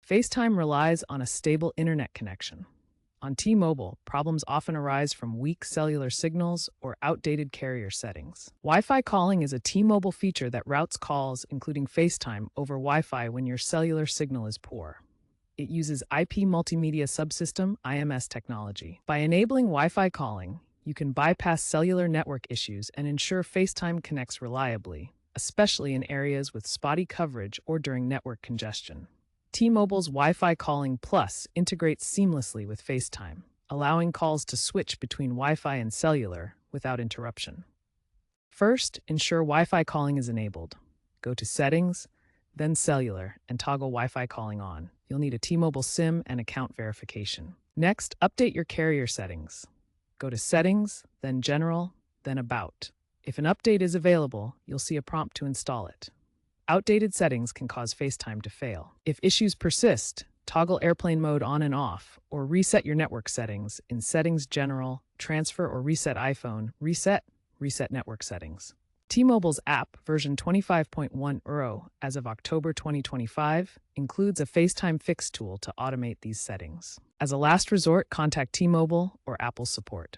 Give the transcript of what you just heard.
FaceTime relies on a stable internet connection. On T-Mobile, problems often arise from weak cellular signals or outdated carrier settings. Wi-Fi calling is a T-Mobile feature that routes calls, including FaceTime, over Wi-Fi when your cellular signal is poor. It uses IP Multimedia Subsystem (IMS) technology. By enabling Wi-Fi calling, you can bypass cellular network issues and ensure FaceTime connects reliably, especially in areas with spotty coverage or during network congestion. T-Mobile's Wi-Fi Calling Plus integrates seamlessly with FaceTime, allowing calls to switch between Wi-Fi and cellular without interruption. First, ensure Wi-Fi calling is enabled. Go to Settings, then Cellular, and toggle Wi-Fi calling on. You'll need a T-Mobile SIM and account verification. Next, update your carrier settings. Go to Settings, then General, then About. If an update is available, you'll see a prompt to install it. Outdated settings can cause FaceTime to fail. If issues persist, toggle airplane mode on and off, or reset your network settings in Settings General, Transfer or Reset iPhone, Reset Network Settings. T-Mobile's app, version 25.1 Euro, as of October 2025, includes a FaceTime Fix tool to automate these settings. As a last resort, contact T-Mobile or Apple support.